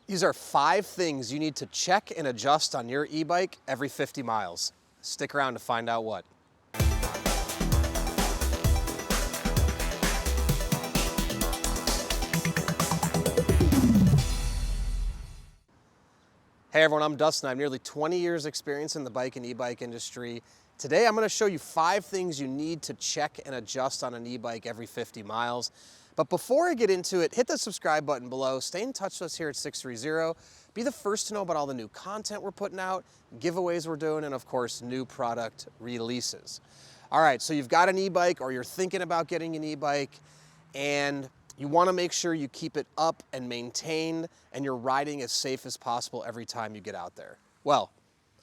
These are 5 things you need to check and adjust on your e-bike every 50 miles. Stick around to find out what. Hey everyone, I'm Dustin. I have nearly 20 years experience in the bike and e-bike industry. Today I'm going to show you 5 things you need to check and adjust on an e-bike every 50 miles. But before I get into it, hit the subscribe button below, stay in touch with us here at 630, be the first to know about all the new content we're putting out, giveaways we're doing, and of course, new product releases. All right, so you've got an e-bike or you're thinking about getting an e-bike and you want to make sure you keep it up and maintained and you're riding as safe as possible every time you get out there. Well,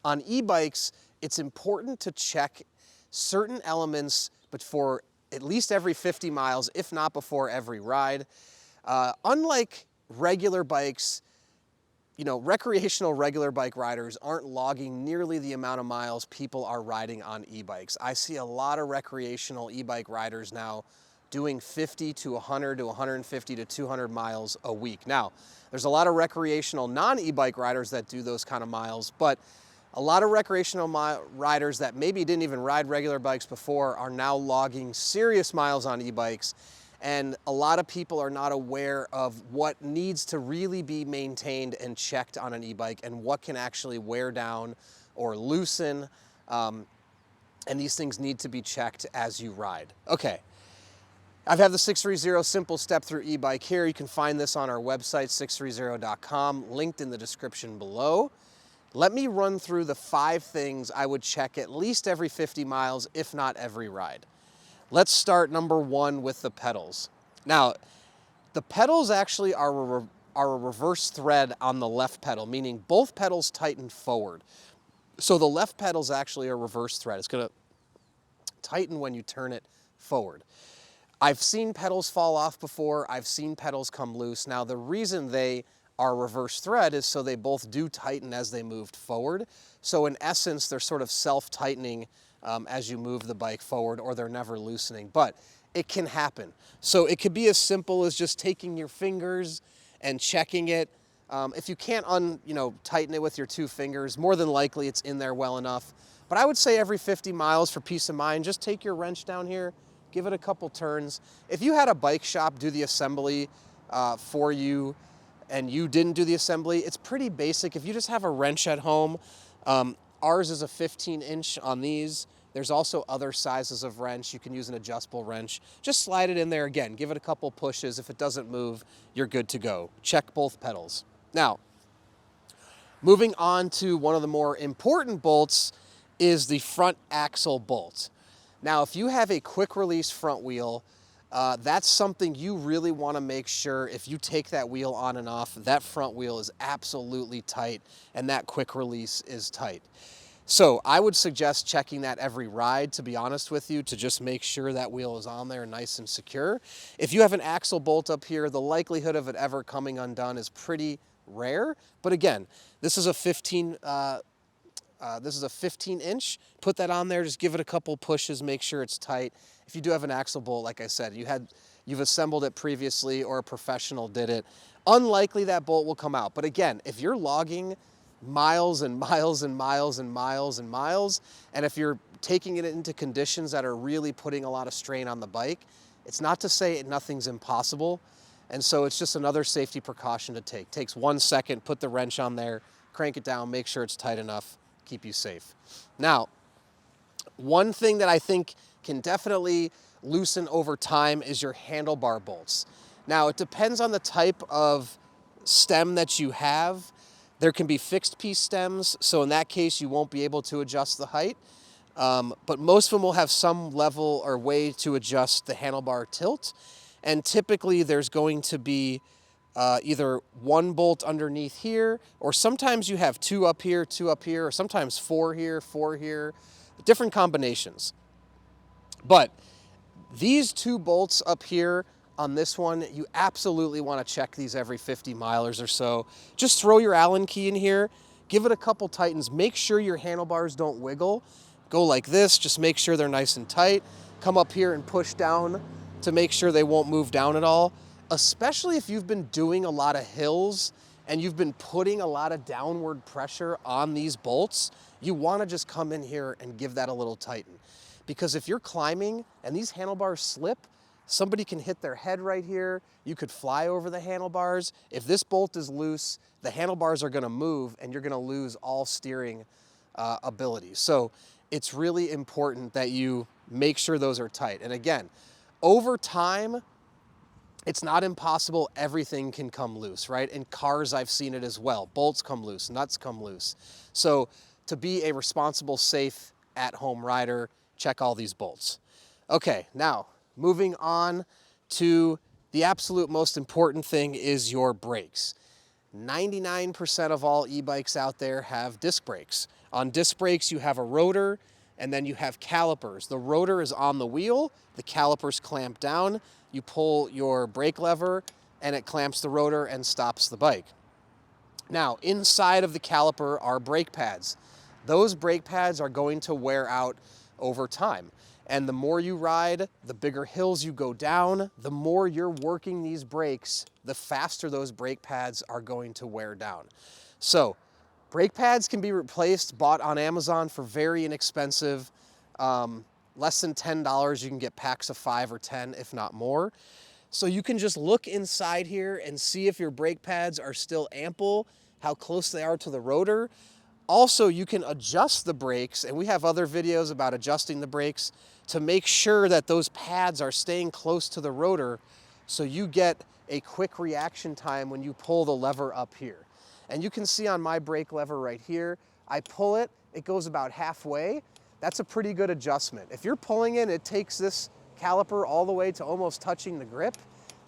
on e-bikes, it's important to check certain elements before at least every 50 miles, if not before every ride. Unlike regular bikes, recreational regular bike riders aren't logging nearly the amount of miles people are riding on e-bikes. I see a lot of recreational e-bike riders now doing 50 to 100 to 150 to 200 miles a week. Now, there's a lot of recreational non-e-bike riders that do those kind of miles, but a lot of recreational riders that maybe didn't even ride regular bikes before are now logging serious miles on e-bikes, and a lot of people are not aware of what needs to really be maintained and checked on an e-bike and what can actually wear down or loosen, and these things need to be checked as you ride. Okay. I've had the 630 Simple Step Through e-bike here. You can find this on our website, 630.com, linked in the description below. Let me run through the 5 things I would check at least every 50 miles, if not every ride. Let's start number 1 with the pedals. Now, the pedals actually are a reverse thread on the left pedal, meaning both pedals tighten forward. So the left pedal is actually a reverse thread. It's going to tighten when you turn it forward. I've seen pedals fall off before. I've seen pedals come loose. Now, the reason they are reverse thread is so they both do tighten as they moved forward. So in essence, they're sort of self-tightening as you move the bike forward, or they're never loosening, but it can happen. So it could be as simple as just taking your fingers and checking it. If you can't tighten it with your 2 fingers, more than likely it's in there well enough. But I would say every 50 miles for peace of mind, just take your wrench down here, give it a couple turns. If you had a bike shop do the assembly for you and you didn't do the assembly, it's pretty basic. If you just have a wrench at home, ours is a 15-inch on these. There's also other sizes of wrench. You can use an adjustable wrench. Just slide it in there again. Give it a couple pushes. If it doesn't move, you're good to go. Check both pedals. Now, moving on to one of the more important bolts is the front axle bolt. Now, if you have a quick release front wheel, that's something you really want to make sure if you take that wheel on and off, that front wheel is absolutely tight and that quick release is tight. So I would suggest checking that every ride, to be honest with you, to just make sure that wheel is on there nice and secure. If you have an axle bolt up here, the likelihood of it ever coming undone is pretty rare. But again, this is a 15-inch. Put that on there, just give it a couple pushes, make sure it's tight. If you do have an axle bolt, like I said, you've assembled it previously or a professional did it, unlikely that bolt will come out. But again, if you're logging miles and miles and miles and miles and miles, and if you're taking it into conditions that are really putting a lot of strain on the bike, it's not to say nothing's impossible. And so it's just another safety precaution to take. Takes 1 second, put the wrench on there, crank it down, make sure it's tight enough, keep you safe. Now, one thing that I think can definitely loosen over time is your handlebar bolts. Now, it depends on the type of stem that you have. There can be fixed piece stems, so in that case, you won't be able to adjust the height. But most of them will have some level or way to adjust the handlebar tilt. And typically, there's going to be either 1 bolt underneath here, or sometimes you have 2 up here, 2 up here, or sometimes 4 here, 4 here, different combinations. But these 2 bolts up here on this one, you absolutely want to check these every 50 miles or so. Just throw your Allen key in here, give it a couple tightens, make sure your handlebars don't wiggle. Go like this, just make sure they're nice and tight. Come up here and push down to make sure they won't move down at all, especially if you've been doing a lot of hills and you've been putting a lot of downward pressure on these bolts, you want to just come in here and give that a little tighten. Because if you're climbing and these handlebars slip, somebody can hit their head right here. You could fly over the handlebars. If this bolt is loose, the handlebars are going to move and you're going to lose all steering ability. So it's really important that you make sure those are tight. And again, over time, it's not impossible. Everything can come loose, right? In cars, I've seen it as well. Bolts come loose, nuts come loose. So to be a responsible, safe, at-home rider, check all these bolts. Okay, now moving on to the absolute most important thing is your brakes. 99% of all e-bikes out there have disc brakes. On disc brakes, you have a rotor and then you have calipers. The rotor is on the wheel, the calipers clamp down, you pull your brake lever and it clamps the rotor and stops the bike. Now, inside of the caliper are brake pads. Those brake pads are going to wear out over time. And the more you ride, the bigger hills you go down, the more you're working these brakes, the faster those brake pads are going to wear down. So brake pads can be replaced, bought on Amazon for very inexpensive, less than $10. You can get packs of 5 or 10, if not more. So you can just look inside here and see if your brake pads are still ample, how close they are to the rotor. Also, you can adjust the brakes, and we have other videos about adjusting the brakes to make sure that those pads are staying close to the rotor so you get a quick reaction time when you pull the lever up here. And you can see on my brake lever right here, I pull it, it goes about halfway. That's a pretty good adjustment. If you're pulling it, it takes this caliper all the way to almost touching the grip.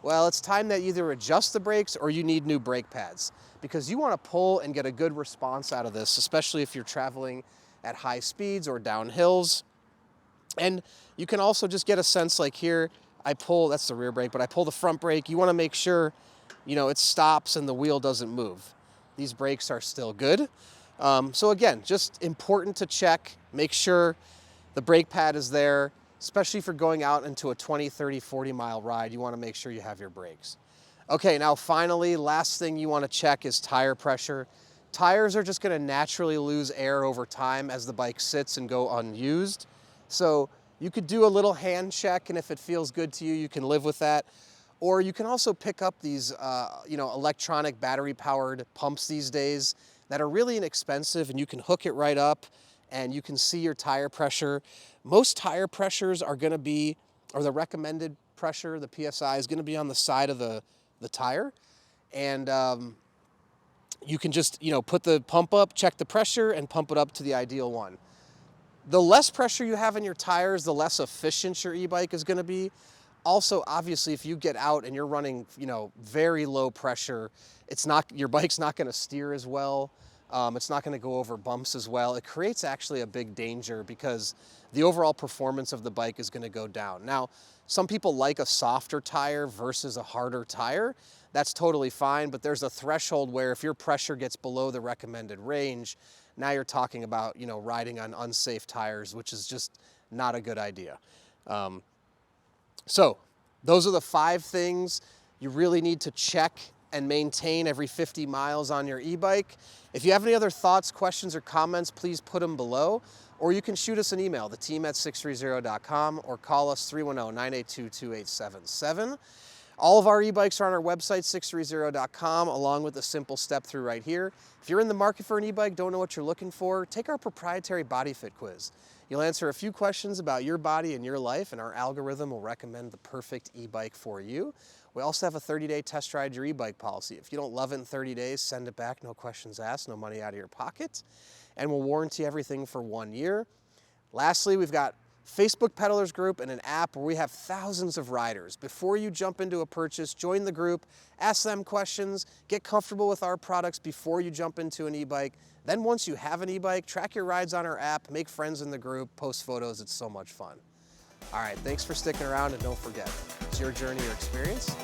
Well, it's time that you either adjust the brakes or you need new brake pads, because you want to pull and get a good response out of this, especially if you're traveling at high speeds or down hills. And you can also just get a sense, like here, I pull, that's the rear brake, but I pull the front brake. You want to make sure, you know, it stops and the wheel doesn't move. These brakes are still good. So again, just important to check, make sure the brake pad is there, especially if you're going out into a 20, 30, 40 mile ride. You want to make sure you have your brakes. Okay, now finally, last thing you want to check is tire pressure. Tires are just going to naturally lose air over time as the bike sits and go unused. So you could do a little hand check, and if it feels good to you, you can live with that. Or you can also pick up these electronic battery-powered pumps these days that are really inexpensive, and you can hook it right up and you can see your tire pressure. Most tire pressures are going to be, or the recommended pressure, the PSI, is going to be on the side of the tire. And you can just, put the pump up, check the pressure, and pump it up to the ideal one. The less pressure you have in your tires, the less efficient your e-bike is going to be. Also, obviously, if you get out and you're running, very low pressure, your bike's not going to steer as well. It's not going to go over bumps as well. It creates actually a big danger because the overall performance of the bike is going to go down. Now, some people like a softer tire versus a harder tire. That's totally fine, but there's a threshold where if your pressure gets below the recommended range, now you're talking about, riding on unsafe tires, which is just not a good idea. So those are the 5 things you really need to check and maintain every 50 miles on your e-bike. If you have any other thoughts, questions, or comments, please put them below, or you can shoot us an email, theteam@630.com, or call us 310-982-2877. All of our e-bikes are on our website, 630.com, along with a simple step through right here. If you're in the market for an e-bike, don't know what you're looking for, take our proprietary body fit quiz. You'll answer a few questions about your body and your life, and our algorithm will recommend the perfect e-bike for you. We also have a 30-day test ride your e-bike policy. If you don't love it in 30 days, send it back, no questions asked, no money out of your pocket, and we'll warranty everything for 1 year. Lastly, we've got Facebook Peddlers group and an app where we have thousands of riders. Before you jump into a purchase, join the group, ask them questions, get comfortable with our products before you jump into an e-bike. Then once you have an e-bike, track your rides on our app, make friends in the group, post photos. It's so much fun. All right, thanks for sticking around, and don't forget, it's your journey, your experience.